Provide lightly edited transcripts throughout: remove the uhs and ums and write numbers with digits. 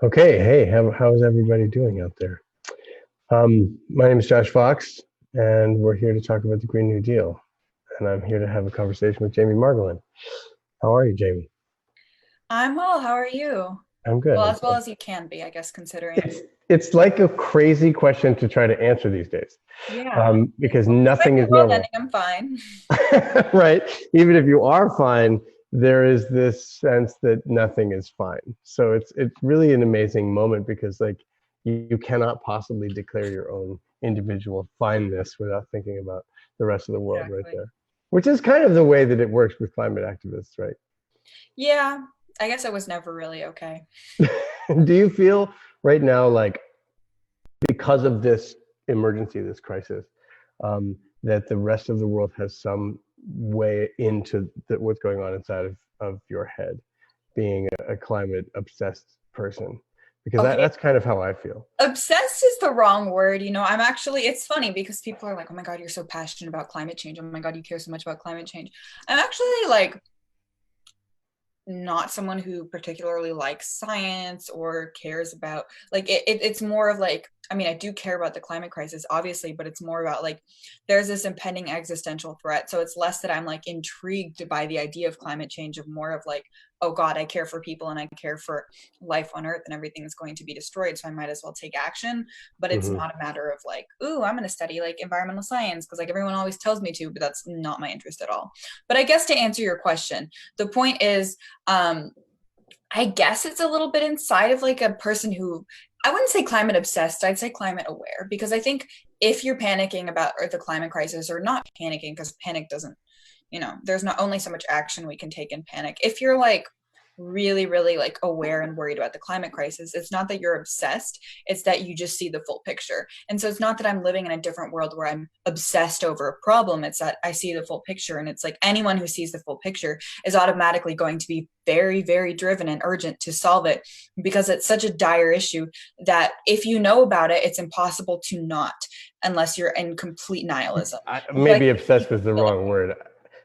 Okay, hey, how's everybody doing out there? My name is Josh Fox, and we're here to talk about the Green New Deal. And I'm here to have a conversation with Jamie Margolin. How are you, Jamie? I'm well. How are you? I'm good. Well, I'm as well good. as you can be, I guess, considering. It's like a crazy question to try to answer these days, Yeah. because Well, despite nothing the is world ending, normal, I'm fine. right? Even if you are fine, there is this sense that nothing is fine. So it's really an amazing moment because you cannot possibly declare your own individual fineness without thinking about the rest of the world right Exactly. there, which is kind of the way that it works with climate activists, right? Yeah, I guess I was never really okay. Do you feel right now like because of this emergency, this crisis, that the rest of the world has some way into what's going on inside of your head, being a climate obsessed person? Because Okay, that's kind of how I feel. obsessed is the wrong word. I'm actually, it's funny because people are like, oh my God, you're so passionate about climate change. Oh my God, you care so much about climate change. I'm actually like not someone who particularly likes science or cares about it's more of like, I mean, I do care about the climate crisis obviously, but it's more about like there's this impending existential threat, so it's less that I'm like intrigued by the idea of climate change, of more of like, oh God, I care for people and I care for life on earth and everything is going to be destroyed, so I might as well take action. But it's Hmm. not a matter of like, ooh, I'm going to study like environmental science because like everyone always tells me to, but that's not my interest at all. But I guess to answer your question, the point is, um, I guess it's a little bit inside of like a person who, I wouldn't say climate obsessed, I'd say climate aware, because I think if you're panicking about or the climate crisis, or not panicking, because panic doesn't, there's not only so much action we can take in panic. If you're like really, really like aware and worried about the climate crisis, it's not that you're obsessed, it's that you just see the full picture. And so it's not that I'm living in a different world where I'm obsessed over a problem, it's that I see the full picture. And it's like anyone who sees the full picture is automatically going to be very, very driven and urgent to solve it, because it's such a dire issue that if you know about it, it's impossible to not, unless you're in complete nihilism. And so I Maybe think obsessed people was the feel wrong word.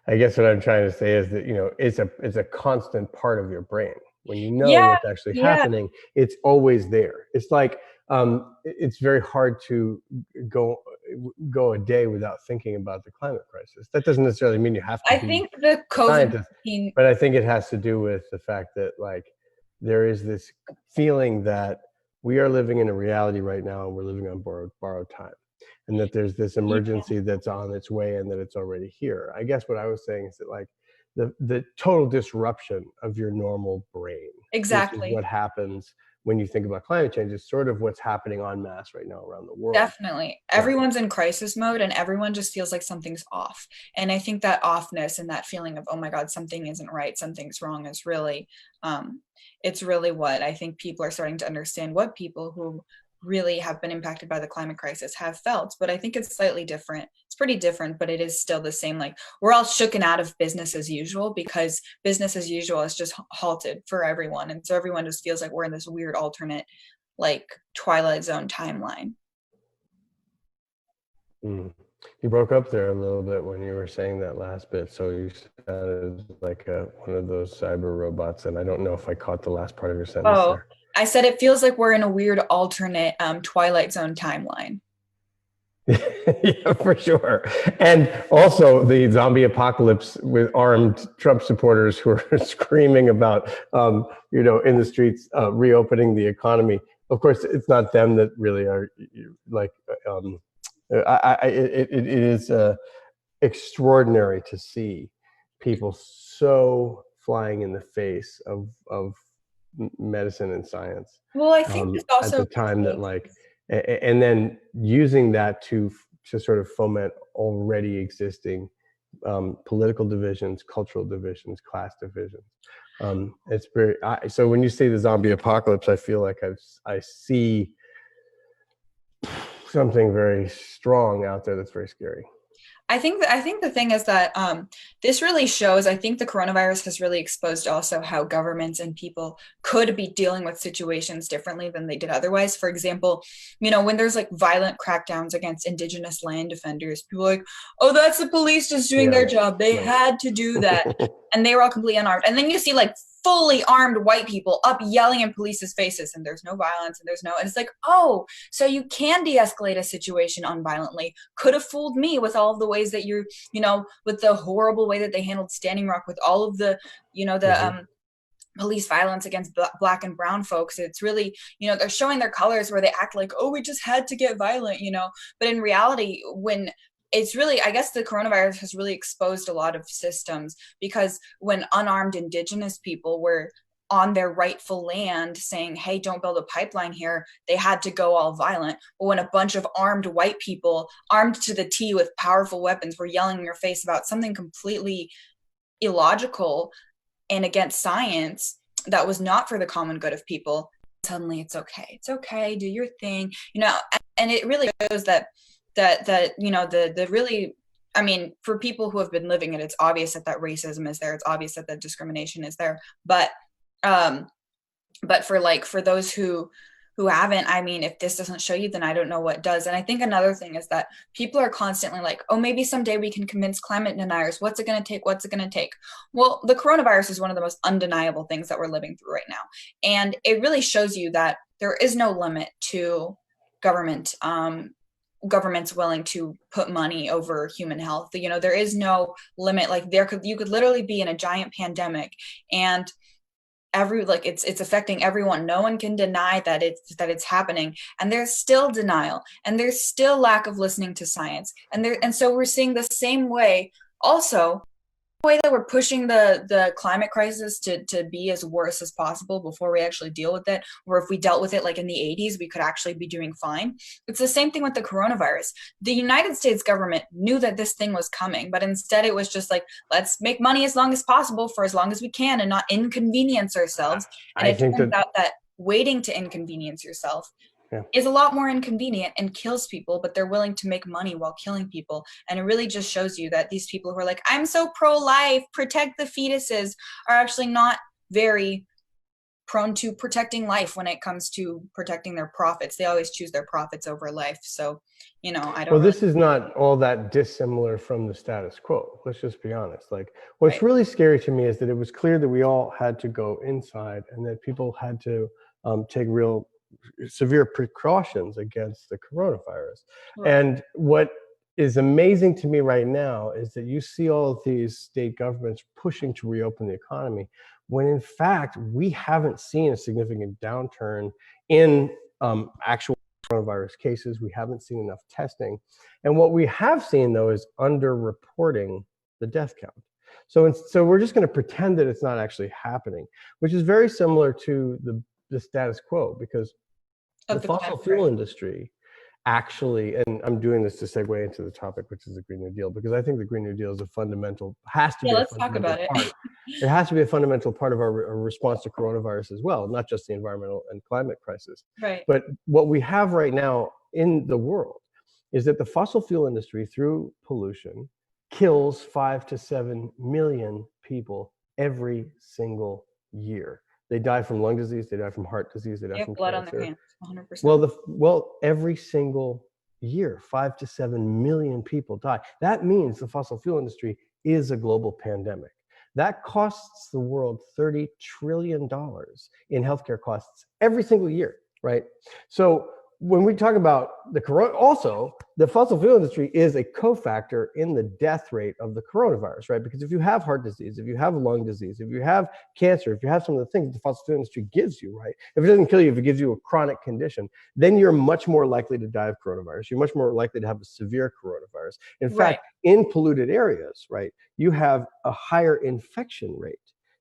I guess what I'm trying to say is that it's a constant part of your brain. When you know yeah, what's actually yeah. happening, it's always there. It's like it's very hard to go go a day without thinking about the climate crisis. That doesn't necessarily mean you have to I be think the a COVID scientist, 19. but I think it has to do with the fact that there is this feeling that we are living in a reality right now, and we're living on borrowed time, and that there's this Yeah, emergency that's on its way and that it's already here. I guess what I was saying is that the total disruption of your normal brain, which is exactly. what happens when you think about climate change, is sort of what's happening en masse right now around the world. Definitely. Yeah. Everyone's in crisis mode and everyone just feels like something's off. And I think that offness and that feeling of, oh my God, something isn't right, something's wrong, is really, um, it's really what I think people are starting to understand, what people who really have been impacted by the climate crisis have felt. But I think it's slightly different. It's pretty different, but it is still the same. Like, we're all shooken out of business as usual because business as usual is just halted for everyone. And so everyone just feels like we're in this weird alternate, like, Twilight Zone timeline. Mm. You broke up there a little bit when you were saying that last bit, so you sounded like one of those cyber robots, and I don't know if I caught the last part of your sentence Oh, there. I said it feels like we're in a weird alternate Twilight Zone timeline. Yeah, for sure. And also the zombie apocalypse with armed Trump supporters who are screaming about, in the streets, reopening the economy. Of course, it's not them that really are like, it is extraordinary to see people so flying in the face of medicine and science, Well, I think this at also the time that reflects. and then using that to sort of foment already existing political divisions, cultural divisions, class divisions. It's very so when you say the zombie apocalypse, I feel like I see something very strong out there that's very scary. I think the thing is that this really shows. I think the coronavirus has really exposed also how governments and people could be dealing with situations differently than they did otherwise. For example, when there's like violent crackdowns against indigenous land defenders, people are like, "Oh, that's the police just doing Yeah, their job. They right. had to do that." and they were all completely unarmed. And then you see like fully armed white people up yelling in police's faces, and there's no violence, and and it's like, oh, so you can de-escalate a situation unviolently. Could have fooled me with all of the ways that with the horrible way that they handled Standing Rock, with all of the, police violence against black and brown folks. It's really, they're showing their colors where they act like, oh, we just had to get violent, but in reality, when it's really, I guess the coronavirus has really exposed a lot of systems, because when unarmed indigenous people were on their rightful land saying, hey, don't build a pipeline here, they had to go all violent. But when a bunch of armed white people, armed to the T with powerful weapons, were yelling in your face about something completely illogical and against science that was not for the common good of people, suddenly it's okay, do your thing, and it really shows that the really, I mean, for people who have been living it, it's obvious that racism is there, it's obvious that discrimination is there, but for those who haven't, I mean, if this doesn't show you, then I don't know what does. And I think another thing is that people are constantly like, oh, maybe someday we can convince climate deniers. What's it going to take? Well, the coronavirus is one of the most undeniable things that we're living through right now. And it really shows you that there is no limit to government's willing to put money over human health. There is no limit. Like you could literally be in a giant pandemic, and it's affecting everyone. No one can deny that it's happening, and there's still denial, and there's still lack of listening to science, and so we're seeing the same way also, the way that we're pushing the climate crisis to be as worse as possible before we actually deal with it, or if we dealt with it like in the 80s, we could actually be doing fine. It's the same thing with the coronavirus. The United States government knew that this thing was coming, but instead it was just like, let's make money as long as possible for as long as we can and not inconvenience ourselves. And it turns out that waiting to inconvenience yourself is a lot more inconvenient and kills people, but they're willing to make money while killing people. And it really just shows you that these people who are like, I'm so pro-life, protect the fetuses, are actually not very prone to protecting life when it comes to protecting their profits. They always choose their profits over life. So, I don't. Well, this is not all that dissimilar from the status quo. Let's just be honest. Like, what's really scary to me is that it was clear that we all had to go inside, and that people had to take real severe precautions against the coronavirus. Right. And what is amazing to me right now is that you see all of these state governments pushing to reopen the economy, when in fact we haven't seen a significant downturn in actual coronavirus cases. We haven't seen enough testing. And what we have seen, though, is underreporting the death count. So we're just going to pretend that it's not actually happening, which is very similar to the status quo, because the fossil fuel industry actually, and I'm doing this to segue into the topic, which is the Green New Deal, because I think the Green New Deal is has to be a fundamental part. It has to be a fundamental part of our response to coronavirus as well, not just the environmental and climate crisis. Right. But what we have right now in the world is that the fossil fuel industry, through pollution, kills 5 to 7 million people every single year. They die from lung disease, they die from heart disease, they die from blood cancer. On their hands, 100%. Well, every single year, 5 to 7 million people die. That means the fossil fuel industry is a global pandemic. That costs the world $30 trillion in healthcare costs every single year, right? So when we talk about the corona, also the fossil fuel industry is a cofactor in the death rate of the coronavirus, right? Because if you have heart disease, if you have lung disease, if you have cancer, if you have some of the things the fossil fuel industry gives you, right? If it doesn't kill you, if it gives you a chronic condition, then you're much more likely to die of coronavirus. You're much more likely to have a severe coronavirus. In fact, in polluted areas, right, you have a higher infection rate,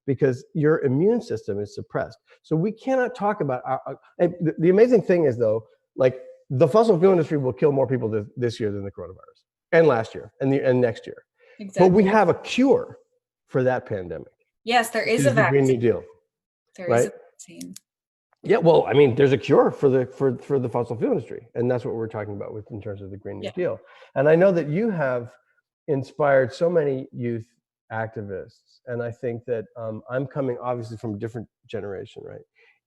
because your immune system is suppressed. So we cannot talk about the amazing thing is, though, like, the fossil fuel industry will kill more people this year than the coronavirus, and last year, and next year. Exactly. But we have a cure for that pandemic. Yes, there is a vaccine. The Green New Deal. There is a vaccine. Yeah, well, I mean, there's a cure for the fossil fuel industry, and that's what we're talking about in terms of the Green New Deal. And I know that you have inspired so many youth activists, and I think that I'm coming obviously from a different generation, right?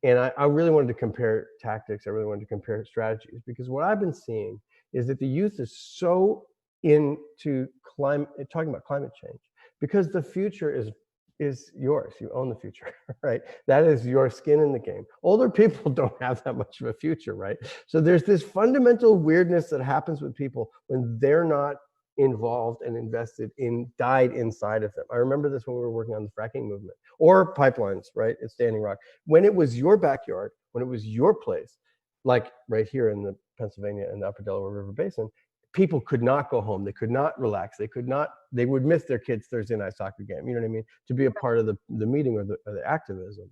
And I really wanted to compare tactics. I really wanted to compare strategies, because what I've been seeing is that the youth is so into talking about climate change, because the future is is yours. You own the future, right? That is your skin in the game. Older people don't have that much of a future, right? So there's this fundamental weirdness that happens with people when they're not involved and invested in, died inside of them. I remember this when we were working on the fracking movement or pipelines, right? At Standing Rock. When it was your backyard, when it was your place, like right here in the Pennsylvania and the Upper Delaware River Basin, people could not go home. They could not relax. They would miss their kids' Thursday night soccer game. You know what I mean? To be a part of the meeting or the activism.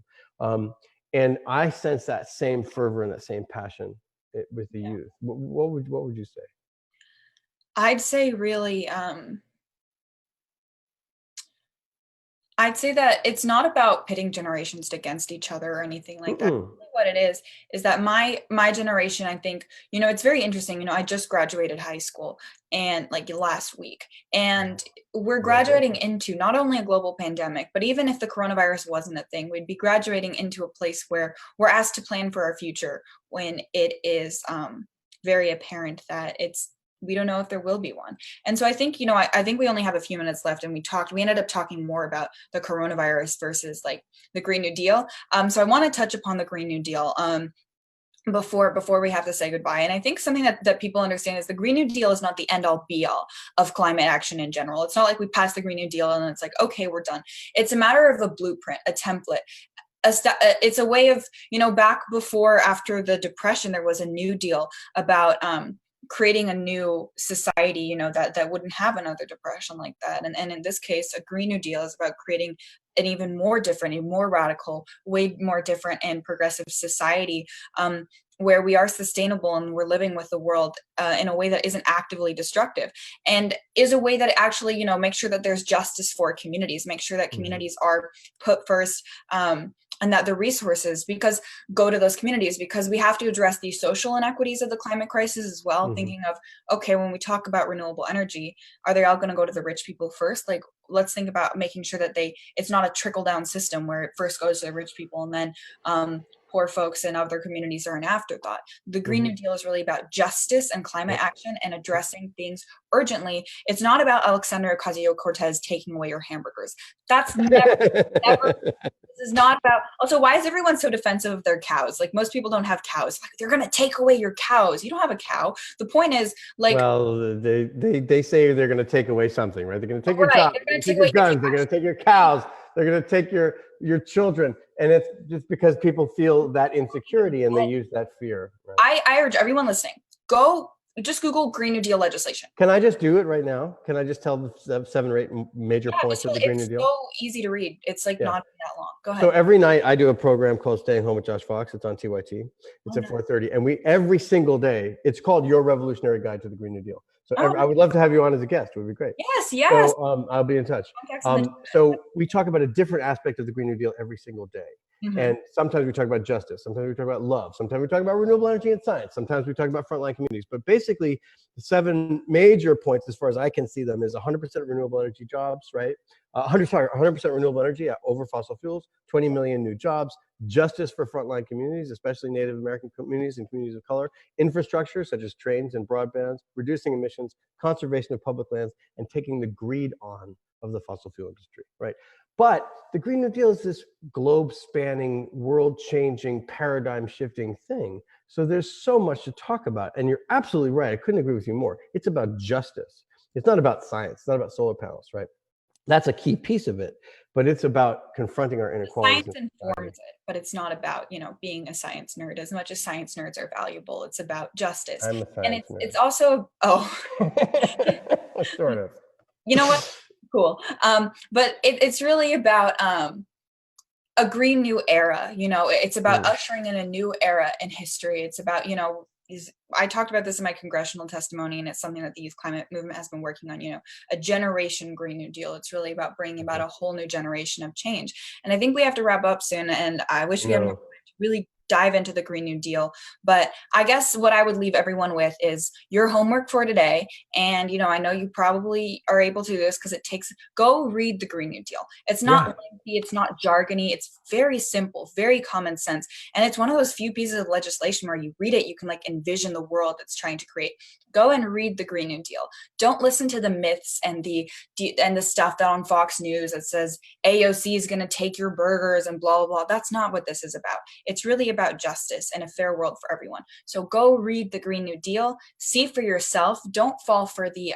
And I sense that same fervor and that same passion with the youth. What would you say? I'd say really, I'd say that it's not about pitting generations against each other or anything like that. What it is that my generation, I think, you know, it's very interesting. You know, I just graduated high school and like last week, and we're graduating into not only a global pandemic, but even if the coronavirus wasn't a thing, we'd be graduating into a place where we're asked to plan for our future when it is very apparent that we don't know if there will be one. And so I think, you know, I think we only have a few minutes left, and we ended up talking more about the coronavirus versus like the Green New Deal. So I want to touch upon the Green New Deal before we have to say goodbye. And I think something that people understand is the Green New Deal is not the end all be all of climate action in general. It's not like we passed the Green New Deal and it's like, okay, we're done. It's a matter of a blueprint, a template. It's a way of, you know, back after the Depression, there was a New Deal about creating a new society, you know, that wouldn't have another depression like that. And in this case, a Green New Deal is about creating an even more different, a more radical, way more different and progressive society, where we are sustainable and we're living with the world in a way that isn't actively destructive, and is a way that actually, you know, make sure that there's justice for communities, make sure that communities are put first, and that the resources go to those communities, because we have to address the social inequities of the climate crisis as well. Thinking of, okay, when we talk about renewable energy, are they all going to go to the rich people first? Like, let's think about making sure that it's not a trickle down system where it first goes to the rich people and then poor folks and other communities are an afterthought. The Green New Deal is really about justice and climate action and addressing things urgently. It's not about Alexandria Ocasio-Cortez taking away your hamburgers. That's never. This is not about. Also, why is everyone so defensive of their cows? Like, most people don't have cows. Like, they're gonna take away your cows. You don't have a cow. The point is, like, well, they say they're going to take away something, right? They're going to take your jobs, they're going to take your guns, they're going to take your cows, they're going to take your children, and it's just because people feel that insecurity and they use that fear. Right? I urge everyone listening, just Google Green New Deal legislation. Can I just do it right now? Can I just tell the 7 or 8 major points of the Green New Deal? It's so easy to read. It's like not that long. Go ahead. So every night I do a program called Staying Home with Josh Fox. It's on TYT. It's at 4:30, and every single day. It's called Your Revolutionary Guide to the Green New Deal. So I would love to have you on as a guest. It would be great. Yes. So I'll be in touch. So we talk about a different aspect of the Green New Deal every single day. And sometimes we talk about justice. Sometimes we talk about love. Sometimes we talk about renewable energy and science. Sometimes we talk about frontline communities. But basically, the 7 major points, as far as I can see them, is 100% renewable energy jobs, right? 100% renewable energy over fossil fuels, 20 million new jobs, justice for frontline communities, especially Native American communities and communities of color, infrastructure such as trains and broadbands, reducing emissions, conservation of public lands, and taking the greed on of the fossil fuel industry, right? But the Green New Deal is this globe-spanning, world-changing, paradigm-shifting thing. So there's so much to talk about. And you're absolutely right. I couldn't agree with you more. It's about justice. It's not about science. It's not about solar panels, right? That's a key piece of it. But it's about confronting our inequalities. Science informs it, but it's not about, you know, being a science nerd. As much as science nerds are valuable, it's about justice. I'm a science nerd. It's also, sort of. You know what? Cool. But it's really about a green new era. You know, it's about ushering in a new era in history. It's about, you know, I talked about this in my congressional testimony, and it's something that the youth climate movement has been working on, you know, a generation Green New Deal. It's really about bringing about a whole new generation of change. And I think we have to wrap up soon, and I wish we had more time to really dive into the Green New Deal. But I guess what I would leave everyone with is your homework for today. And, I know you probably are able to do this because go read the Green New Deal. It's not lengthy, it's not jargony, it's very simple, very common sense. And it's one of those few pieces of legislation where you read it, you can like envision the world it's trying to create. Go and read the Green New Deal. Don't listen to the myths and the stuff that on Fox News that says AOC is going to take your burgers and blah, blah, blah. That's not what this is about. It's really about justice and a fair world for everyone. So go read the Green New Deal, see for yourself. Don't fall for the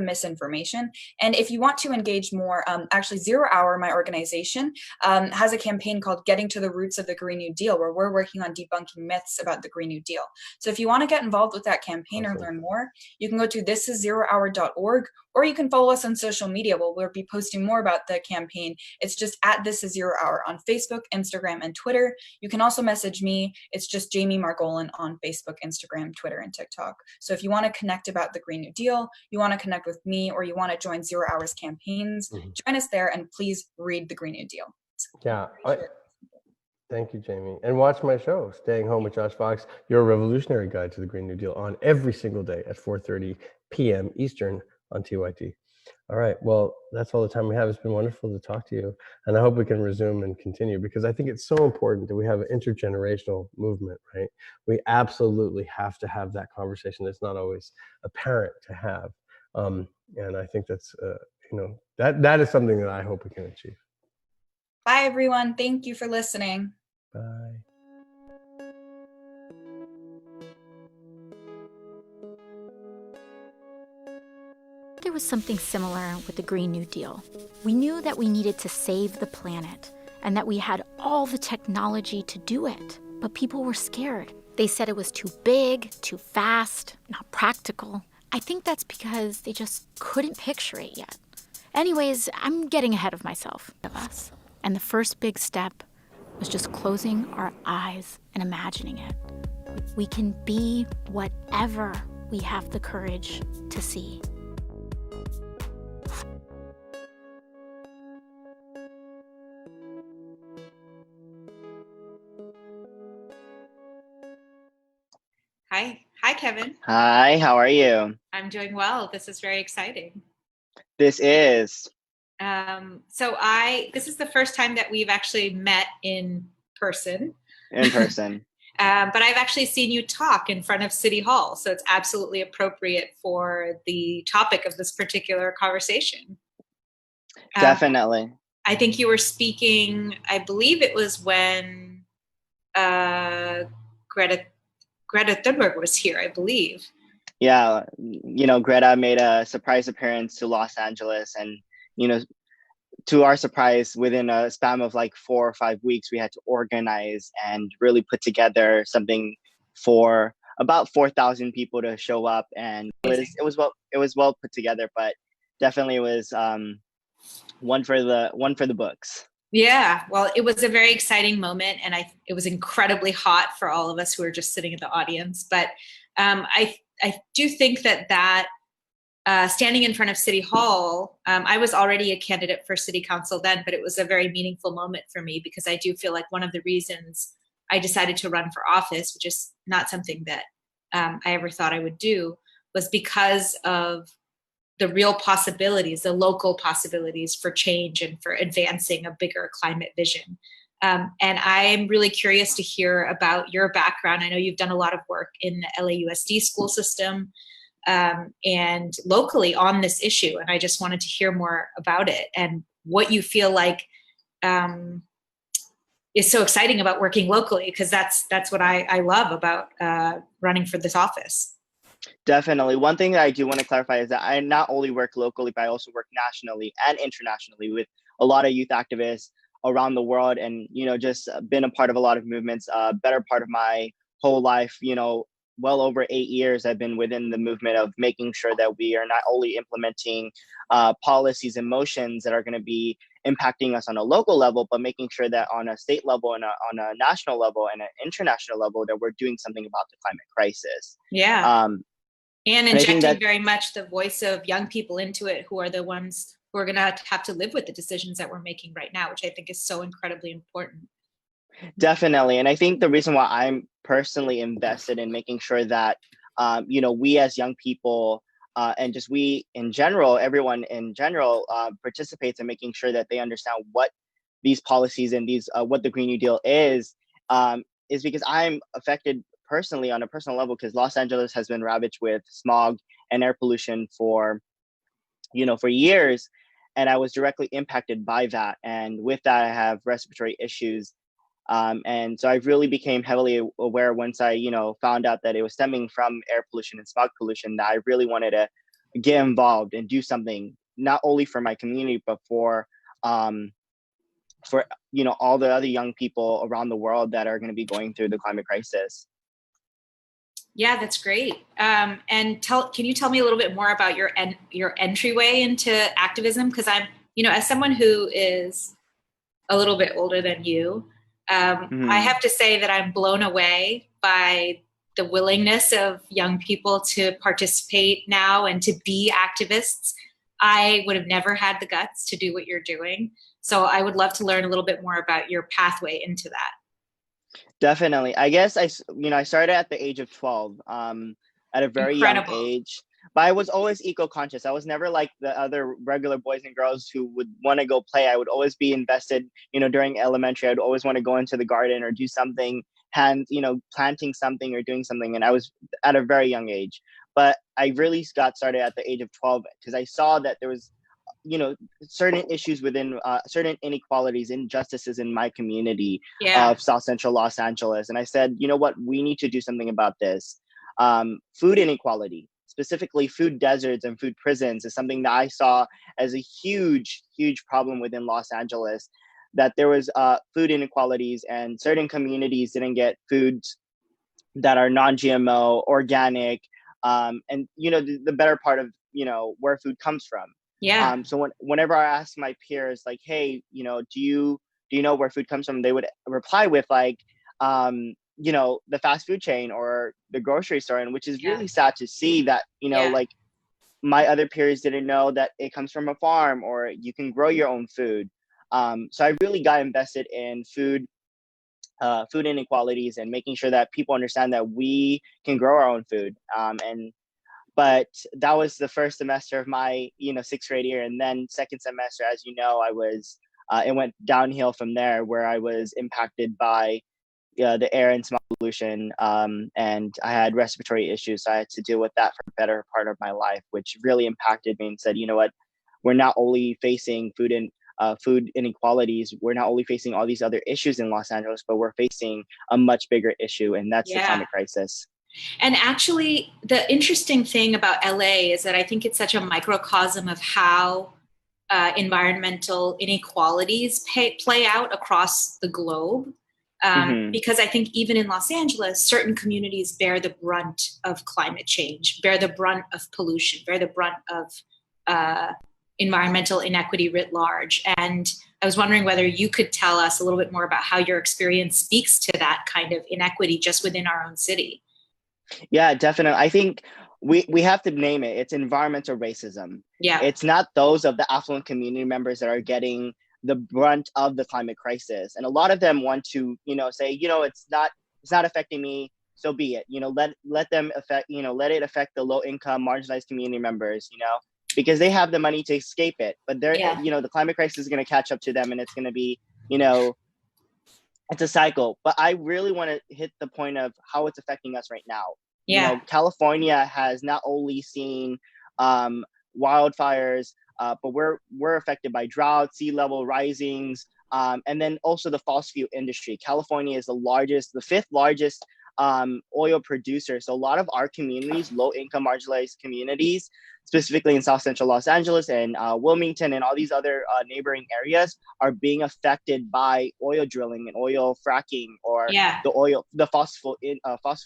misinformation. And if you want to engage more, actually 0 Hour, my organization, has a campaign called Getting to the Roots of the Green New Deal, where we're working on debunking myths about the Green New Deal. So if you want to get involved with that campaign or learn more, you can go to thisiszerohour.org, or you can follow us on social media. We'll be posting more about the campaign. It's just at This Is 0 Hour on Facebook, Instagram, and Twitter. You can also message me. It's just Jamie Margolin on Facebook, Instagram, Twitter, and TikTok. So if you want to connect about the Green New Deal, you want to connect with me, or you want to join 0 Hour's campaigns, join us there, and please read the Green New Deal. Thank you, Jamie. And watch my show, Staying Home with Josh Fox, your revolutionary guide to the Green New Deal, on every single day at 4:30 p.m. Eastern on TYT. All right. Well, that's all the time we have. It's been wonderful to talk to you. And I hope we can resume and continue, because I think it's so important that we have an intergenerational movement, right? We absolutely have to have that conversation that's not always apparent to have. And I think that's, that is something that I hope we can achieve. Bye, everyone. Thank you for listening. Bye. There was something similar with the Green New Deal. We knew that we needed to save the planet and that we had all the technology to do it, but people were scared. They said it was too big, too fast, not practical. I think that's because they just couldn't picture it yet. Anyways, I'm getting ahead of myself. And the first big step was just closing our eyes and imagining it. We can be whatever we have the courage to see. Hi, Kevin. Hi, how are you? I'm doing well. This is very exciting. This is. This is the first time that we've actually met in person. In person. But I've actually seen you talk in front of City Hall, so it's absolutely appropriate for the topic of this particular conversation. Definitely. I think you were speaking, I believe it was when Greta Thunberg was here, I believe. Yeah, Greta made a surprise appearance to Los Angeles, and, to our surprise, within a span of like 4 or 5 weeks, we had to organize and really put together something for about 4,000 people to show up, and it was well put together, but definitely it was one for the books. Yeah, well, it was a very exciting moment, and it was incredibly hot for all of us who were just sitting in the audience. But I do think that standing in front of City Hall, I was already a candidate for City Council then, but it was a very meaningful moment for me, because I do feel like one of the reasons I decided to run for office, which is not something that I ever thought I would do, was because of the real possibilities, the local possibilities for change and for advancing a bigger climate vision. And I'm really curious to hear about your background. I know you've done a lot of work in the LAUSD school system and locally on this issue. And I just wanted to hear more about it and what you feel like is so exciting about working locally, because that's what I love about running for this office. Definitely. One thing that I do want to clarify is that I not only work locally, but I also work nationally and internationally with a lot of youth activists around the world, and, just been a part of a lot of movements, better part of my whole life, well over 8 years, I've been within the movement of making sure that we are not only implementing policies and motions that are going to be impacting us on a local level, but making sure that on a state level and on a national level and an international level, that we're doing something about the climate crisis. Yeah. And injecting very much the voice of young people into it, who are the ones who are going to have to live with the decisions that we're making right now, which I think is so incredibly important. Definitely. And I think the reason why I'm personally invested in making sure that, we as young people, and just we in general, everyone in general, participates in making sure that they understand what these policies and what the Green New Deal is because I'm affected personally on a personal level because Los Angeles has been ravaged with smog and air pollution for years. And I was directly impacted by that. And with that, I have respiratory issues. And so I really became heavily aware once I, found out that it was stemming from air pollution and smog pollution, that I really wanted to get involved and do something, not only for my community, but um, all the other young people around the world that are going to be going through the climate crisis. Yeah, that's great. And can you tell me a little bit more about your entryway into activism? Because I'm, as someone who is a little bit older than you, I have to say that I'm blown away by the willingness of young people to participate now and to be activists. I would have never had the guts to do what you're doing. So I would love to learn a little bit more about your pathway into that. Definitely. I guess I started at the age of 12, at a very Incredible. young age, but I was always eco-conscious. I was never like the other regular boys and girls who would want to go play. I would always be invested, during elementary. I'd always want to go into the garden or do something, planting something or doing something. And I was at a very young age, but I really got started at the age of 12 because I saw that there was certain issues within certain inequalities, injustices in my community of South Central Los Angeles. And I said, you know what, we need to do something about this. Food inequality, specifically food deserts and food prisons, is something that I saw as a huge, huge problem within Los Angeles, that there was food inequalities and certain communities didn't get foods that are non-GMO, organic, and, the better part of, where food comes from. Yeah. So whenever I ask my peers, like, hey, do you know where food comes from? They would reply with like, the fast food chain or the grocery store, and which is really sad to see that, like my other peers didn't know that it comes from a farm or you can grow your own food. So I really got invested in food inequalities and making sure that people understand that we can grow our own food. But that was the first semester of my, sixth grade year. And then second semester, as you know, it went downhill from there, where I was impacted by the air and smog pollution. And I had respiratory issues. So I had to deal with that for the better part of my life, which really impacted me and said, you know what, we're not only facing food inequalities, we're not only facing all these other issues in Los Angeles, but we're facing a much bigger issue, and that's the climate crisis. And actually, the interesting thing about LA is that I think it's such a microcosm of how environmental inequalities play out across the globe. Because I think even in Los Angeles, certain communities bear the brunt of climate change, bear the brunt of pollution, bear the brunt of environmental inequity writ large. And I was wondering whether you could tell us a little bit more about how your experience speaks to that kind of inequity just within our own city. Yeah, definitely. I think we have to name it. It's environmental racism. Yeah. It's not those of the affluent community members that are getting the brunt of the climate crisis. And a lot of them want to, say, it's not affecting me, so be it. Let them affect, let it affect the low income, marginalized community members, because they have the money to escape it. But they're, the climate crisis is going to catch up to them, and it's going to be, it's a cycle. But I really want to hit the point of how it's affecting us right now. California has not only seen wildfires, but we're affected by drought, sea level risings, and then also the fossil fuel industry. California is the fifth largest oil producer. So a lot of our communities, low income marginalized communities, specifically in South Central Los Angeles and Wilmington and all these other neighboring areas, are being affected by oil drilling and oil fracking or the fossil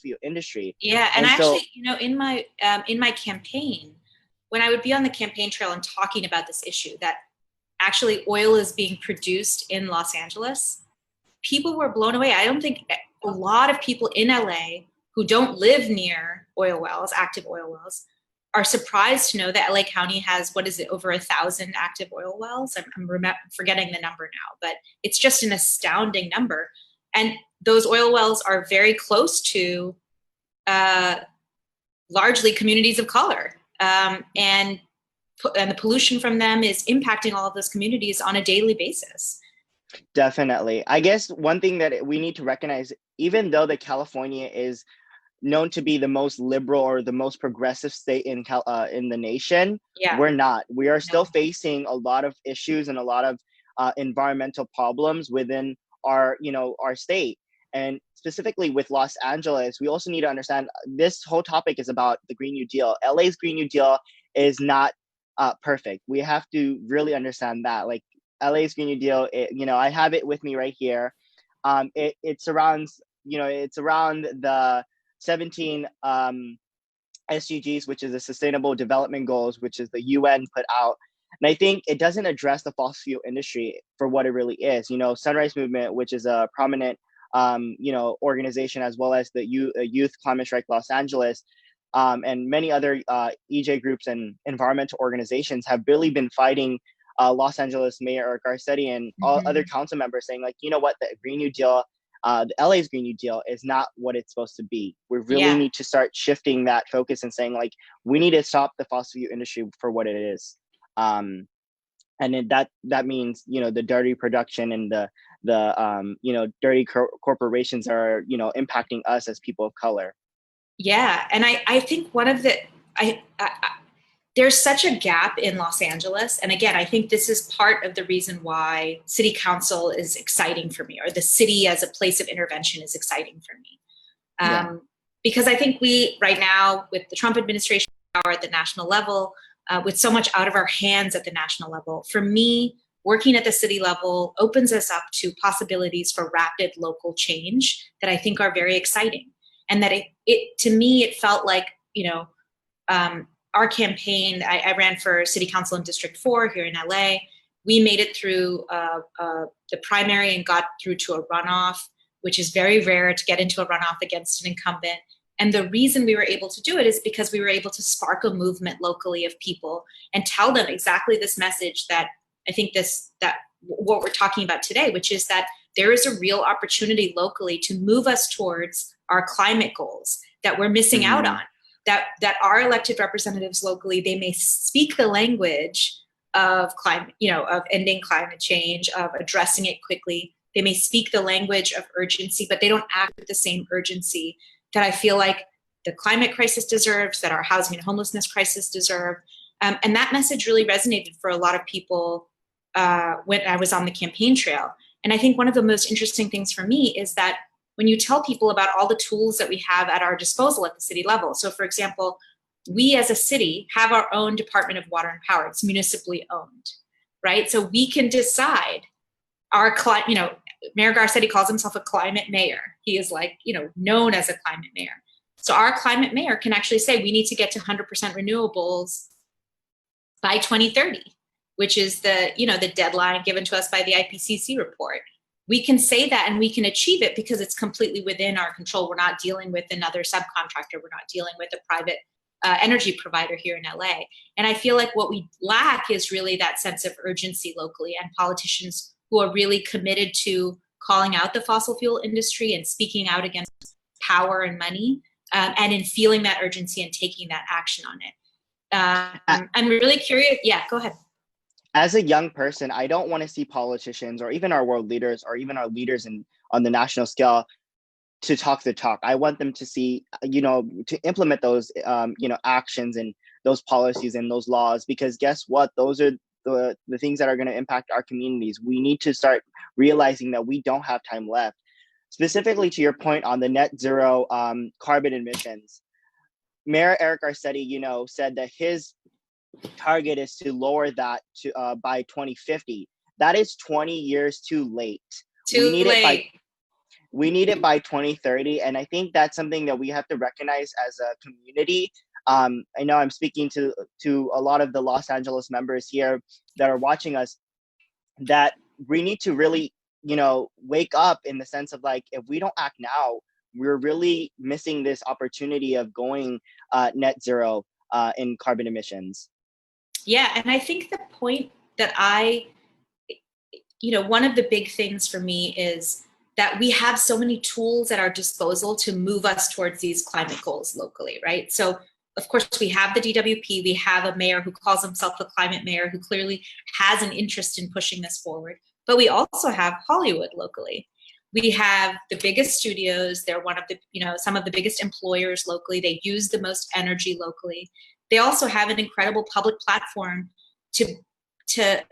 fuel industry. Yeah, and actually, in my campaign, when I would be on the campaign trail and talking about this issue, that actually oil is being produced in Los Angeles, people were blown away. I don't think a lot of people in LA who don't live near oil wells, active oil wells, are surprised to know that LA County has, over 1,000 active oil wells? I'm forgetting the number now, but it's just an astounding number. And those oil wells are very close to largely communities of color. And the pollution from them is impacting all of those communities on a daily basis. Definitely. I guess one thing that we need to recognize, even though that California is known to be the most liberal or the most progressive state in the nation, Yeah. we're not. We are still facing a lot of issues and a lot of environmental problems within our state. And specifically with Los Angeles, we also need to understand this whole topic is about the Green New Deal. LA's Green New Deal is not perfect. We have to really understand that. Like LA's Green New Deal, I have it with me right here. It surrounds, it's around the 17 SDGs, which is the Sustainable Development Goals, which is the UN put out. And I think it doesn't address the fossil fuel industry for what it really is. Sunrise Movement, which is a prominent, organization, as well as the Youth Climate Strike Los Angeles, and many other EJ groups and environmental organizations have really been fighting Los Angeles Mayor Eric Garcetti and all other council members, saying like, you know what, the Green New Deal, the LA's Green New Deal is not what it's supposed to be. We really need to start shifting that focus and saying like, we need to stop the fossil fuel industry for what it is. And then that means, the dirty production and the dirty corporations are, impacting us as people of color. Yeah. And I think one of the, there's such a gap in Los Angeles. And again, I think this is part of the reason why city council is exciting for me, or the city as a place of intervention is exciting for me. Because I think we, right now, with the Trump administration power at the national level, with so much out of our hands at the national level, for me, working at the city level opens us up to possibilities for rapid local change that I think are very exciting. And that it to me, it felt like, our campaign, I ran for city council in District 4 here in LA. We made it through the primary and got through to a runoff, which is very rare to get into a runoff against an incumbent. And the reason we were able to do it is because we were able to spark a movement locally of people and tell them exactly this message that I think that what we're talking about today, which is that there is a real opportunity locally to move us towards our climate goals that we're missing out on. That our elected representatives locally, they may speak the language of climate, of ending climate change, of addressing it quickly. They may speak the language of urgency, but they don't act with the same urgency that I feel like the climate crisis deserves, that our housing and homelessness crisis deserve. And that message really resonated for a lot of people when I was on the campaign trail. And I think one of the most interesting things for me is that when you tell people about all the tools that we have at our disposal at the city level. So for example, we as a city have our own Department of Water and Power. It's municipally owned, right? So we can decide Mayor Garcetti calls himself a climate mayor. He is known as a climate mayor. So our climate mayor can actually say we need to get to 100% renewables by 2030, which is the deadline given to us by the IPCC report. We can say that and we can achieve it because it's completely within our control. We're not dealing with another subcontractor. We're not dealing with a private energy provider here in LA. And I feel like what we lack is really that sense of urgency locally, and politicians who are really committed to calling out the fossil fuel industry and speaking out against power and money, and in feeling that urgency and taking that action on it. I'm really curious. Yeah, go ahead. As a young person, I don't want to see politicians or even our world leaders or even our leaders on the national scale to talk the talk. I want them to see, to implement those, actions and those policies and those laws, because guess what? Those are the things that are going to impact our communities. We need to start realizing that we don't have time left. Specifically to your point on the net zero carbon emissions, Mayor Eric Garcetti, said that his target is to lower that to by 2050. That is 20 years too late. We need it by 2030, and I think that's something that we have to recognize as a community. I know I'm speaking to a lot of the Los Angeles members here that are watching us, that we need to really, wake up in the sense of like, if we don't act now, we're really missing this opportunity of going net zero in carbon emissions. Yeah, and I think the point that one of the big things for me is that we have so many tools at our disposal to move us towards these climate goals locally, right? So of course we have the DWP, we have a mayor who calls himself the climate mayor who clearly has an interest in pushing this forward, but we also have Hollywood locally. We have the biggest studios. They're one of the, some of the biggest employers locally. They use the most energy locally. They also have an incredible public platform to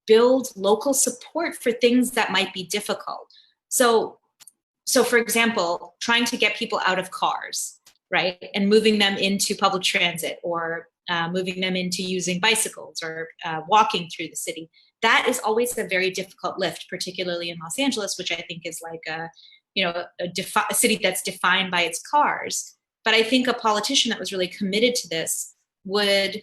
build local support for things that might be difficult. So for example, trying to get people out of cars, right, and moving them into public transit, or moving them into using bicycles, or walking through the city. That is always a very difficult lift, particularly in Los Angeles, which I think is like a city that's defined by its cars. But I think a politician that was really committed to this would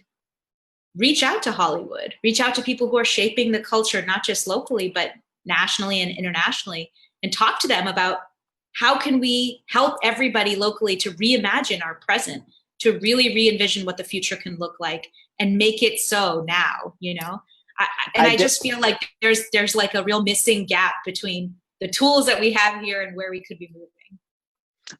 reach out to Hollywood, reach out to people who are shaping the culture, not just locally, but nationally and internationally, and talk to them about how can we help everybody locally to reimagine our present, to really re-envision what the future can look like and make it so now, I just feel like there's like a real missing gap between the tools that we have here and where we could be moving.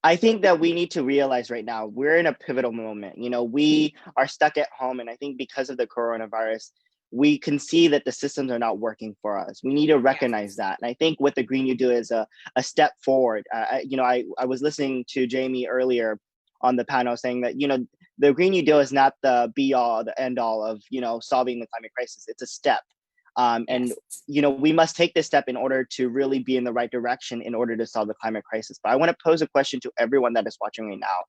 I think that we need to realize right now we're in a pivotal moment. We are stuck at home, and I think because of the coronavirus, we can see that the systems are not working for us. We need to recognize that. And I think what the Green New Deal is a step forward. I was listening to Jamie earlier on the panel saying that, the Green New Deal is not the be all, the end all of, solving the climate crisis. It's a step. And, we must take this step in order to really be in the right direction in order to solve the climate crisis. But I want to pose a question to everyone that is watching right now.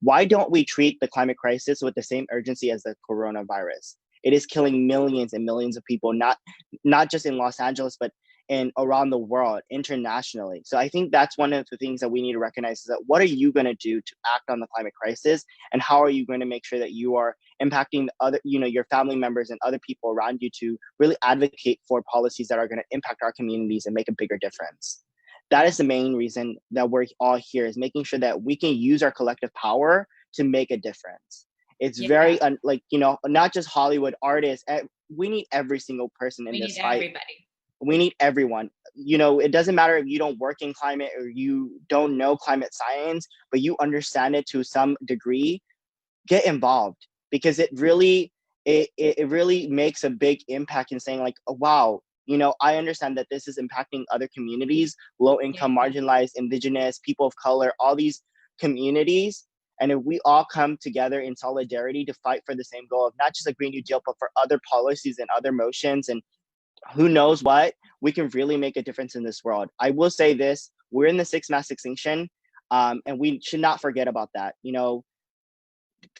Why don't we treat the climate crisis with the same urgency as the coronavirus? It is killing millions and millions of people, not just in Los Angeles, but in around the world, internationally. So I think that's one of the things that we need to recognize, is that what are you going to do to act on the climate crisis, and how are you going to make sure that you are impacting other, your family members and other people around you to really advocate for policies that are going to impact our communities and make a bigger difference. That is the main reason that we're all here, is making sure that we can use our collective power to make a difference. It's very not just Hollywood artists. We need every single person in this fight. Everybody. We need everyone. It doesn't matter if you don't work in climate or you don't know climate science, but you understand it to some degree. Get involved, because it really makes a big impact in saying like, oh, wow, I understand that this is impacting other communities, low income, marginalized, indigenous, people of color, all these communities. And if we all come together in solidarity to fight for the same goal of not just a Green New Deal, but for other policies and other motions, and who knows what, we can really make a difference in this world. I will say this, we're in the sixth mass extinction, and we should not forget about that.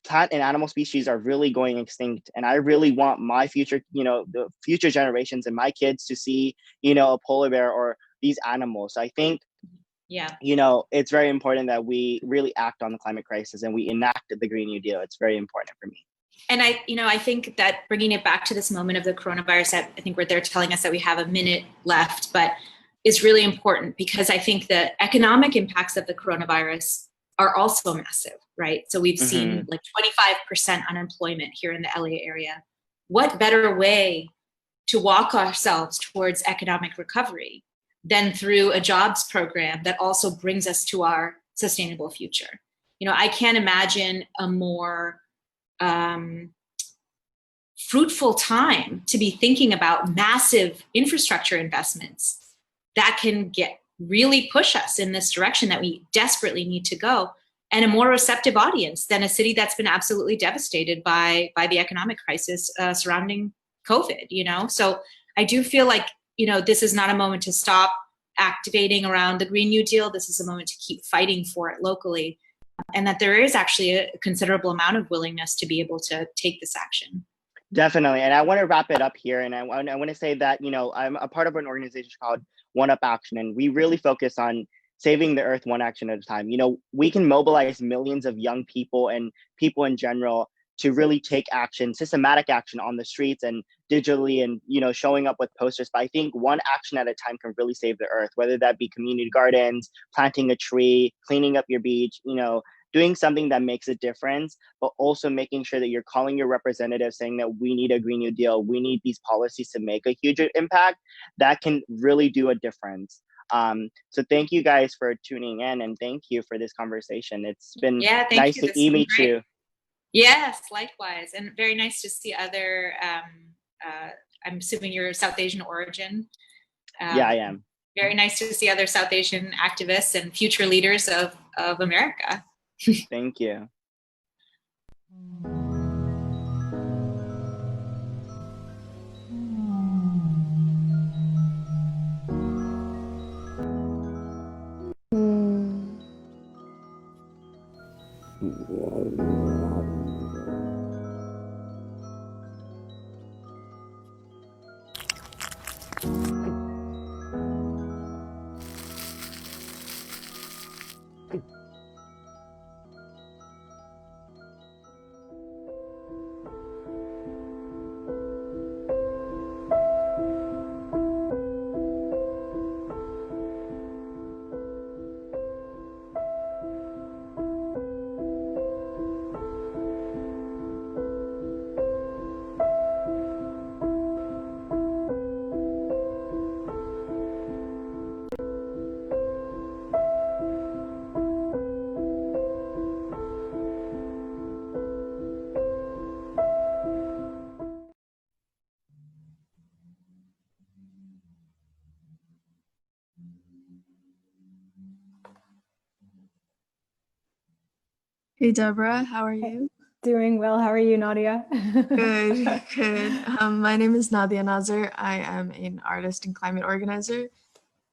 Plant and animal species are really going extinct, and I really want my future, the future generations and my kids to see, a polar bear or these animals. So I think, it's very important that we really act on the climate crisis and we enact the Green New Deal. It's very important for me. And I think that bringing it back to this moment of the coronavirus, I think where they're telling us that we have a minute left, but is really important, because I think the economic impacts of the coronavirus are also massive, right? So we've seen like 25% unemployment here in the LA area. What better way to walk ourselves towards economic recovery than through a jobs program that also brings us to our sustainable future? I can't imagine a more fruitful time to be thinking about massive infrastructure investments that can really push us in this direction that we desperately need to go, and a more receptive audience than a city that's been absolutely devastated by the economic crisis surrounding COVID. So I do feel like, this is not a moment to stop activating around the Green New Deal. This is a moment to keep fighting for it locally, and that there is actually a considerable amount of willingness to be able to take this action. Definitely. And I want to wrap it up here. And I want to say that, I'm a part of an organization called One Up Action, and we really focus on saving the earth one action at a time. We can mobilize millions of young people and people in general to really take action, systematic action on the streets and digitally, and, showing up with posters. But I think one action at a time can really save the earth, whether that be community gardens, planting a tree, cleaning up your beach, doing something that makes a difference, but also making sure that you're calling your representatives saying that we need a Green New Deal, we need these policies to make a huge impact. That can really do a difference. So thank you guys for tuning in, and thank you for this conversation. It's been Thank nice you. to This has been meet great. you. Yes, likewise, and very nice to see other. I'm assuming you're South Asian origin. Yeah, I am. Very nice to see other South Asian activists and future leaders of America. Thank you. Hey Debra, how are you? Doing well. How are you, Nadia? Good, good. My name is Nadia Nazar. I am an artist and climate organizer.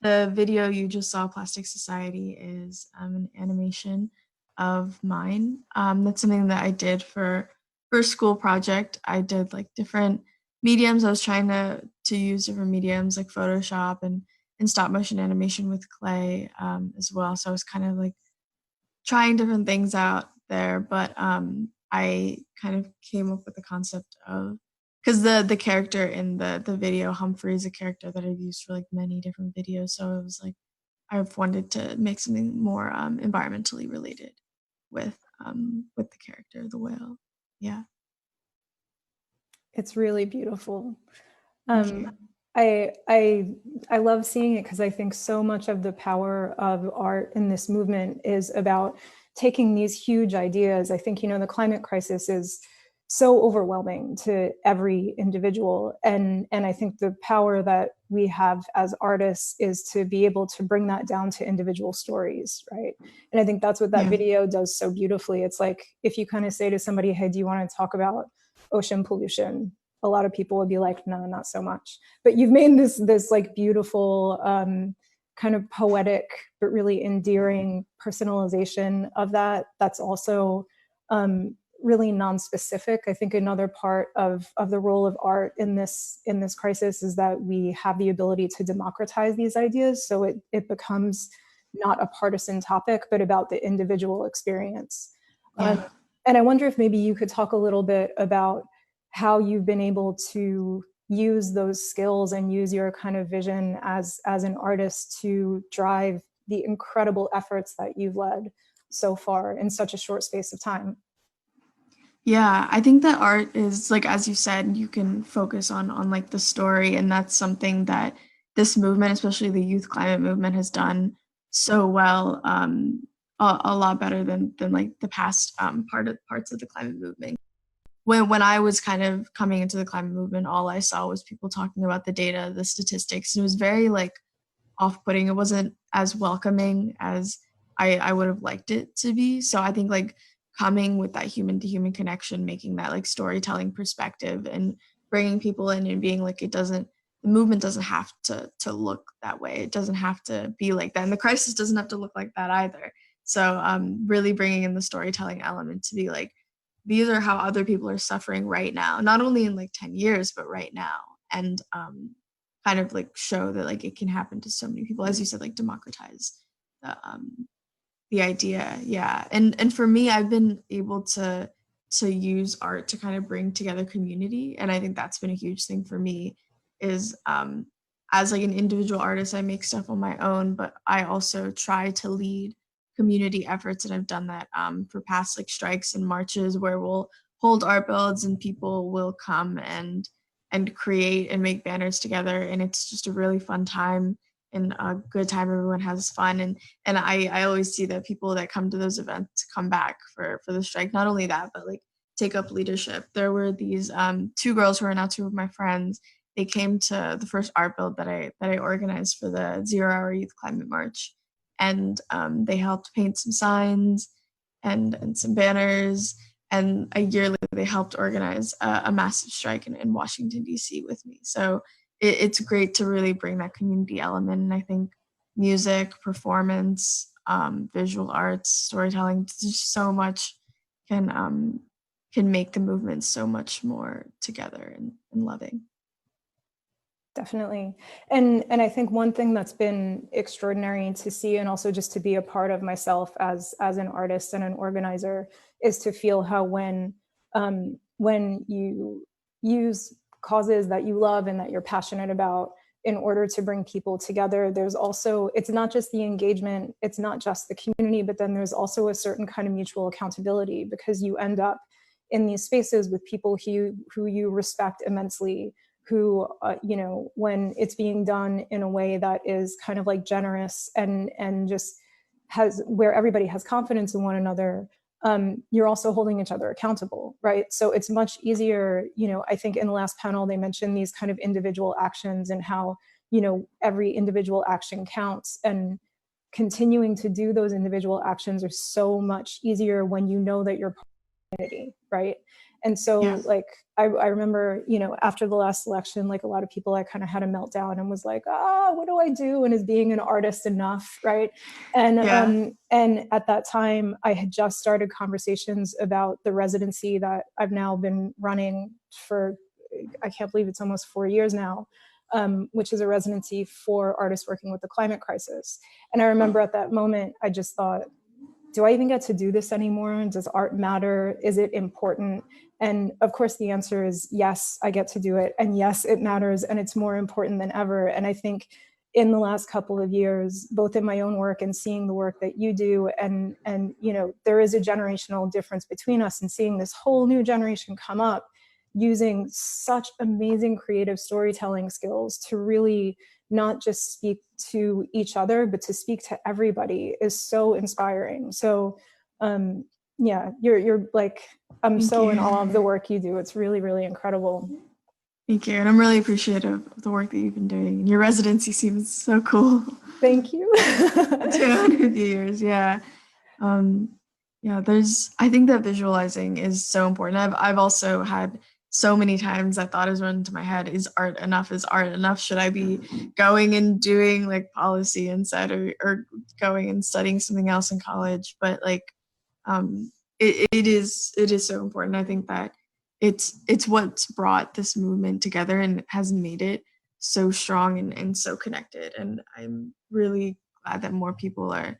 The video you just saw, Plastic Society, is an animation of mine. That's something that I did for a school project. I did like different mediums. I was trying to use different mediums like Photoshop and stop motion animation with clay as well. So I was kind of like trying different things out there, but I kind of came up with the concept of, because the character in the video, Humphrey, is a character that I've used for like many different videos. So it was like I've wanted to make something more environmentally related with the character, the whale. Yeah. It's really beautiful. Thank you. I love seeing it because I think so much of the power of art in this movement is about taking these huge ideas. I think, the climate crisis is so overwhelming to every individual. And I think the power that we have as artists is to be able to bring that down to individual stories, right? And I think that's what that video does so beautifully. It's like, if you kind of say to somebody, hey, do you want to talk about ocean pollution? A lot of people would be like, no, not so much. But you've made this like beautiful, kind of poetic, but really endearing personalization of that. That's also really non-specific. I think another part of the role of art in this crisis is that we have the ability to democratize these ideas. So it becomes not a partisan topic, but about the individual experience. And I wonder if maybe you could talk a little bit about how you've been able to use those skills and use your kind of vision as an artist to drive the incredible efforts that you've led so far in such a short space of time. Yeah, I think that art is, like, as you said, you can focus on like the story, and that's something that this movement, especially the youth climate movement, has done so well, a lot better than like the past parts of the climate movement. When I was kind of coming into the climate movement, all I saw was people talking about the data, the statistics, and it was very like off-putting. It wasn't as welcoming as I would have liked it to be. So I think like coming with that human to human connection, making that like storytelling perspective and bringing people in and being like, the movement doesn't have to look that way. It doesn't have to be like that. And the crisis doesn't have to look like that either. So really bringing in the storytelling element to be like, these are how other people are suffering right now, not only in like 10 years, but right now. And kind of like show that like it can happen to so many people, as you said, like democratize the idea. Yeah. And for me, I've been able to use art to kind of bring together community. And I think that's been a huge thing for me is as like an individual artist, I make stuff on my own, but I also try to lead community efforts, and I've done that for past like strikes and marches where we'll hold art builds and people will come and create and make banners together, and it's just a really fun time. a good time. Everyone has fun, and I always see that people that come to those events come back for the strike. Not only that, but like take up leadership. There were these 2 girls who are now 2 of my friends. They came to the first art build that I organized for the 0 Hour Youth Climate March, and they helped paint some signs and some banners. And a year later, they helped organize a massive strike in Washington, D.C. with me. So it's great to really bring that community element. And I think music, performance, visual arts, storytelling, just so much can make the movement so much more together and loving. Definitely. And I think one thing that's been extraordinary to see, and also just to be a part of myself as an artist and an organizer, is to feel how when you use causes that you love and that you're passionate about in order to bring people together, there's also, it's not just the engagement, it's not just the community, but then there's also a certain kind of mutual accountability, because you end up in these spaces with people who you respect immensely, who, you know, when it's being done in a way that is kind of like generous and just has, where everybody has confidence in one another, you're also holding each other accountable, right? So it's much easier, you know, I think in the last panel, they mentioned these kind of individual actions and how, you know, every individual action counts, and continuing to do those individual actions are so much easier when you know that you're part of the community, right? And so like, I remember, you know, after the last election, like a lot of people, I kind of had a meltdown and was like, what do I do? And is being an artist enough, right? And and at that time, I had just started conversations about the residency that I've now been running for, I can't believe it's almost 4 years now, which is a residency for artists working with the climate crisis. And I remember at that moment, I just thought, do I even get to do this anymore? Does art matter? Is it important? And of course, the answer is yes, I get to do it. And yes, it matters. And it's more important than ever. And I think in the last couple of years, both in my own work and seeing the work that you do, and you know, there is a generational difference between us, and seeing this whole new generation come up using such amazing creative storytelling skills to really not just speak to each other, but to speak to everybody is so inspiring. So yeah, you're like, I'm so in awe of the work you do. It's really, really incredible. Thank you. And I'm really appreciative of the work that you've been doing. And your residency seems so cool. Thank you. 200 years. Yeah. Yeah, I think that visualizing is so important. I've also had so many times that thought has run into my head, is art enough? Is art enough? Should I be going and doing like policy instead, or going and studying something else in college? But like, it is so important. I think that it's what's brought this movement together and has made it so strong and so connected. And I'm really glad that more people are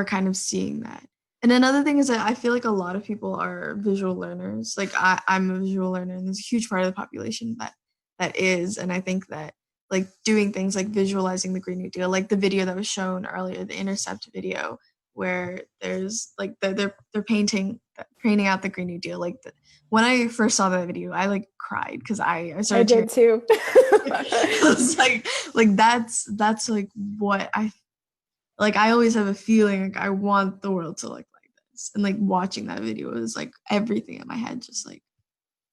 kind of seeing that. And another thing is that I feel like a lot of people are visual learners. Like I'm a visual learner, and there's a huge part of the population that is. And I think that like doing things like visualizing the Green New Deal, like the video that was shown earlier, the Intercept video, where there's like they're painting out the Green New Deal. Like when I first saw that video, I like cried because I started. I did too. I was like that's like what I always have a feeling like I want the world to look like this. And like watching that video was like everything in my head, just like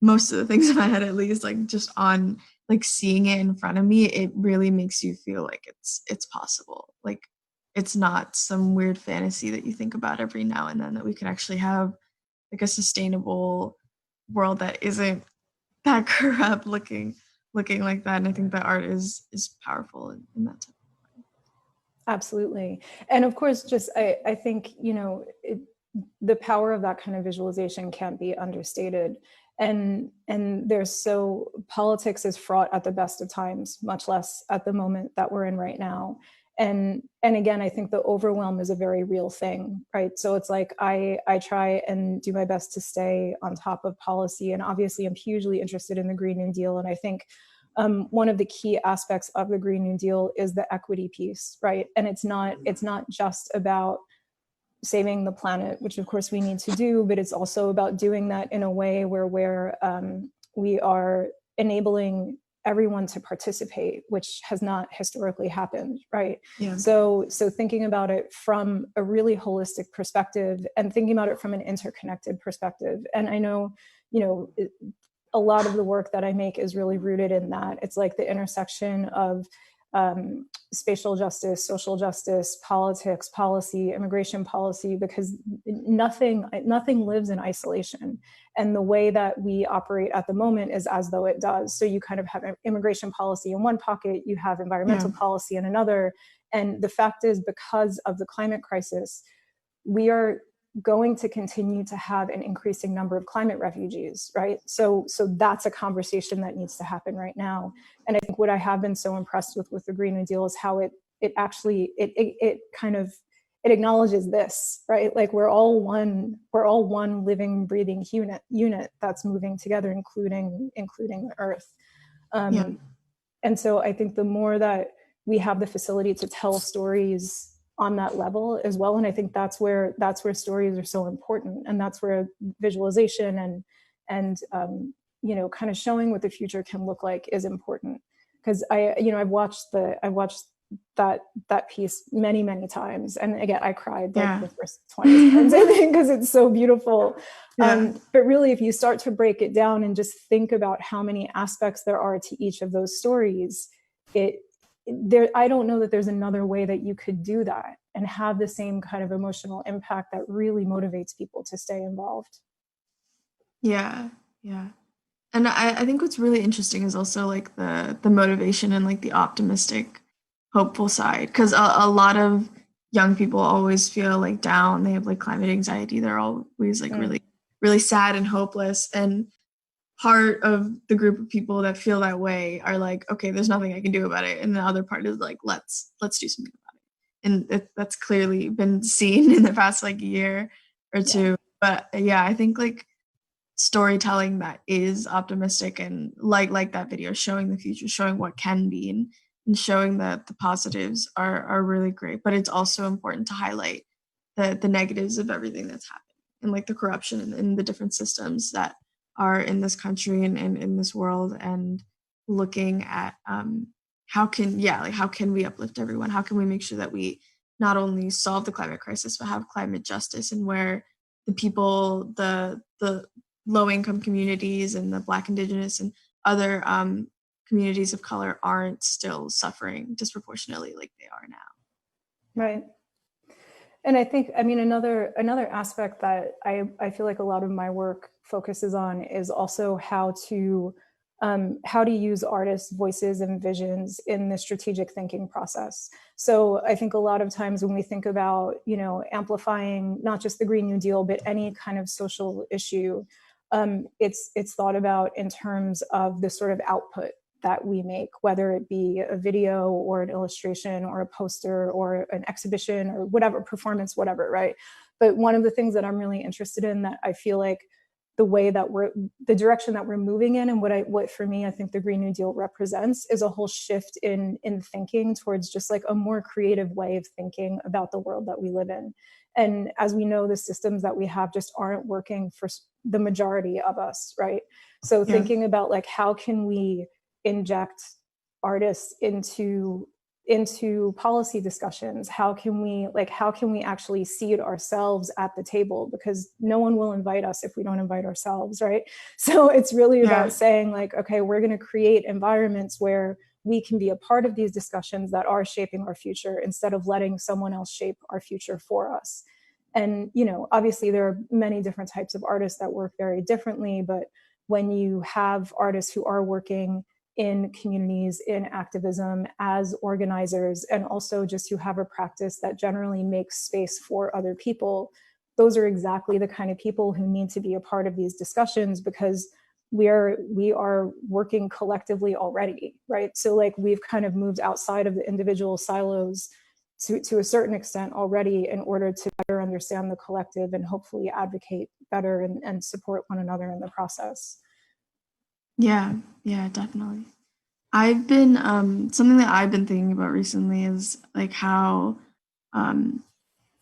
most of the things in my head, at least, like just on like seeing it in front of me, it really makes you feel like it's possible. Like it's not some weird fantasy that you think about every now and then, that we can actually have like a sustainable world that isn't that corrupt looking like that. And I think that art is powerful in that type. Absolutely. And of course, just I think, you know, the power of that kind of visualization can't be understated. And politics is fraught at the best of times, much less at the moment that we're in right now. And again, I think the overwhelm is a very real thing, right? So it's like I try and do my best to stay on top of policy. And obviously I'm hugely interested in the Green New Deal. And I think one of the key aspects of the Green New Deal is the equity piece, right? And it's not just about saving the planet, which of course we need to do, but it's also about doing that in a way where we are enabling everyone to participate, which has not historically happened, right? Yeah. So thinking about it from a really holistic perspective and thinking about it from an interconnected perspective. And I know, a lot of the work that I make is really rooted in that. It's like the intersection of spatial justice, social justice, politics, policy, immigration policy, because nothing lives in isolation. And the way that we operate at the moment is as though it does. So you kind of have immigration policy in one pocket, you have environmental policy in another. And the fact is, because of the climate crisis, we are going to continue to have an increasing number of climate refugees, right? So that's a conversation that needs to happen right now. And I think what I have been so impressed with the Green New Deal is how it acknowledges this, right? Like we're all one living, breathing unit that's moving together, including the Earth. And so I think the more that we have the facility to tell stories on that level as well, and I think that's where stories are so important, and that's where visualization and kind of showing what the future can look like is important. Because I've watched that piece many times, and again I cried the first 20 times I think, because it's so beautiful. But really, if you start to break it down and just think about how many aspects there are to each of those stories, I don't know that there's another way that you could do that and have the same kind of emotional impact that really motivates people to stay involved. Yeah. And I think what's really interesting is also like the motivation and like the optimistic, hopeful side, because a lot of young people always feel like down. They have like climate anxiety. They're always like really, really sad and hopeless. And part of the group of people that feel that way are like, okay, there's nothing I can do about it. And the other part is like, let's do something about it. And that's clearly been seen in the past like year or two. But I think like storytelling that is optimistic and like that video showing the future, showing what can be, and showing that the positives are really great. But it's also important to highlight the negatives of everything that's happening, and like the corruption and the different systems that are in this country and in this world, and looking at how can we uplift everyone? How can we make sure that we not only solve the climate crisis, but have climate justice, and where the people, the low-income communities and the Black, Indigenous, and other communities of color aren't still suffering disproportionately like they are now. Right. And I think, another aspect that I feel like a lot of my work focuses on is also how to use artists' voices and visions in the strategic thinking process. So I think a lot of times when we think about, amplifying not just the Green New Deal, but any kind of social issue, it's thought about in terms of the sort of output that we make, whether it be a video or an illustration or a poster or an exhibition or whatever, performance, whatever, right? But one of the things that I'm really interested in, that I feel like the direction that we're moving in, and what for me, I think the Green New Deal represents, is a whole shift in thinking towards just like a more creative way of thinking about the world that we live in. And as we know, the systems that we have just aren't working for the majority of us, right? So thinking about like, how can we inject artists into policy discussions? How can we actually seat ourselves at the table? Because no one will invite us if we don't invite ourselves, right? So it's really about saying like, okay, we're going to create environments where we can be a part of these discussions that are shaping our future, instead of letting someone else shape our future for us. And, obviously there are many different types of artists that work very differently, but when you have artists who are working in communities, in activism, as organizers, and also just who have a practice that generally makes space for other people, those are exactly the kind of people who need to be a part of these discussions, because we are working collectively already, right? So like, we've kind of moved outside of the individual silos to a certain extent already, in order to better understand the collective and hopefully advocate better and support one another in the process. Yeah, definitely. I've been something that I've been thinking about recently is like how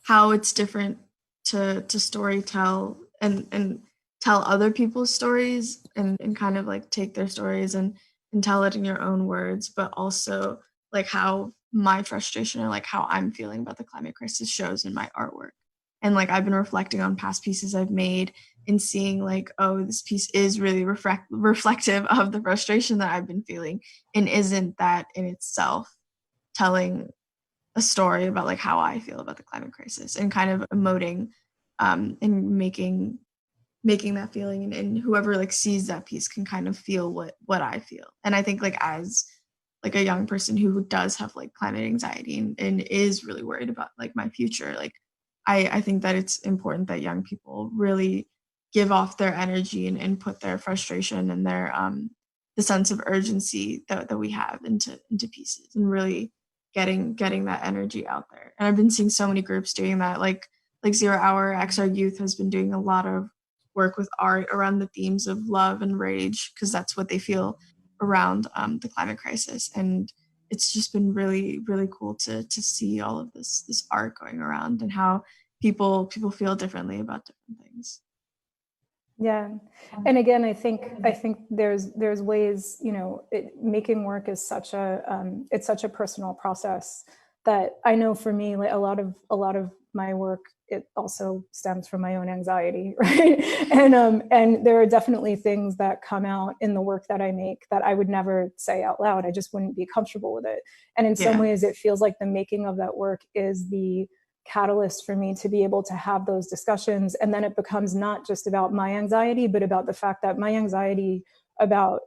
it's different to storytell and tell other people's stories, and kind of like take their stories and and tell it in your own words, but also like how my frustration or like how I'm feeling about the climate crisis shows in my artwork. And like I've been reflecting on past pieces I've made and seeing like, oh, this piece is really reflective of the frustration that I've been feeling, and isn't that in itself telling a story about like how I feel about the climate crisis, and kind of emoting and making that feeling, and whoever like sees that piece can kind of feel what I feel. And I think like as like a young person who does have like climate anxiety and is really worried about like my future, like I think that it's important that young people really give off their energy and put their frustration and their the sense of urgency that we have into pieces, and really getting that energy out there. And I've been seeing so many groups doing that, like 0 Hour XR Youth has been doing a lot of work with art around the themes of love and rage, because that's what they feel around the climate crisis. And it's just been really, really cool to see all of this art going around, and how people feel differently about different things. Yeah, and again, I think there's ways, you know, making work is such a it's such a personal process that I know for me, like a lot of my work, it also stems from my own anxiety, right? And there are definitely things that come out in the work that I make that I would never say out loud. I just wouldn't be comfortable with it. And in some ways, it feels like the making of that work is the catalyst for me to be able to have those discussions. And then it becomes not just about my anxiety, but about the fact that my anxiety about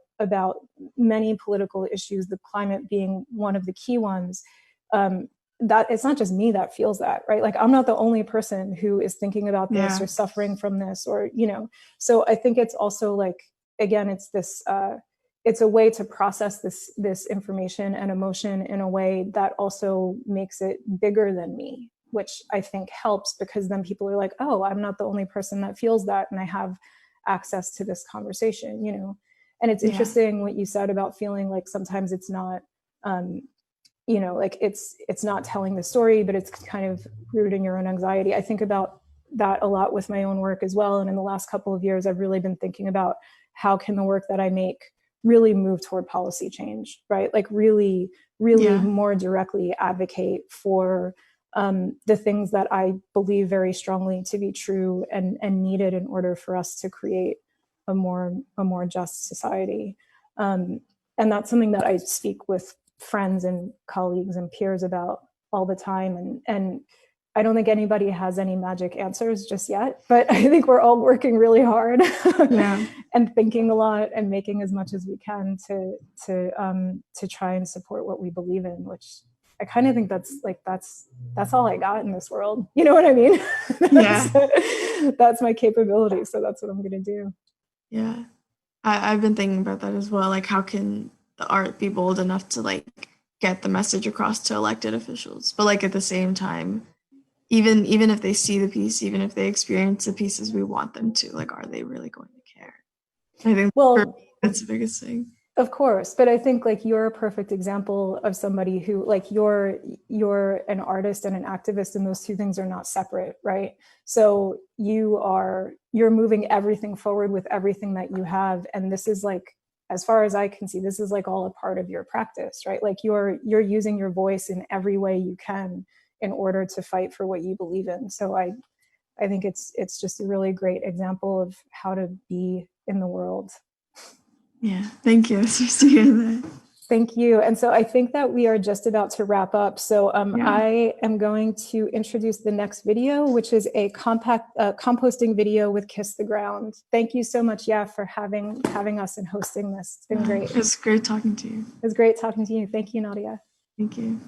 many political issues, the climate being one of the key ones, that it's not just me that feels that, right? Like I'm not the only person who is thinking about this or suffering from this, or, you know. So I think it's also like, again, it's this, it's a way to process this information and emotion in a way that also makes it bigger than me, which I think helps, because then people are like, oh, I'm not the only person that feels that, and I have access to this conversation, you know. And it's interesting what you said about feeling like sometimes it's not, you know, like it's not telling the story, but it's kind of rooted in your own anxiety. I think about that a lot with my own work as well. And in the last couple of years, I've really been thinking about how can the work that I make really move toward policy change, right? Like really more directly advocate for the things that I believe very strongly to be true and needed in order for us to create a more just society. And that's something that I speak with friends and colleagues and peers about all the time. And I don't think anybody has any magic answers just yet, but I think we're all working really hard and thinking a lot and making as much as we can to try and support what we believe in, which I kind of think that's all I got in this world. You know what I mean? That's my capability. So that's what I'm going to do. Yeah. I've been thinking about that as well. Like, how can the art be bold enough to like get the message across to elected officials? But like at the same time, even if they see the piece, even if they experience the piece as we want them to, like, are they really going to care? I think for me, that's the biggest thing. Of course, but I think like you're a perfect example of somebody who, like, you're an artist and an activist, and those two things are not separate, right? So you're moving everything forward with everything that you have, and this is like, as far as I can see, this is like all a part of your practice, right? Like you're using your voice in every way you can in order to fight for what you believe in. So I think it's just a really great example of how to be in the world. Yeah, thank you. It's nice to hear that. Thank you. And so I think that we are just about to wrap up. So I am going to introduce the next video, which is a composting video with Kiss the Ground. Thank you so much, for having us and hosting this. It's been great. It was great talking to you. It was great talking to you. Thank you, Nadia. Thank you.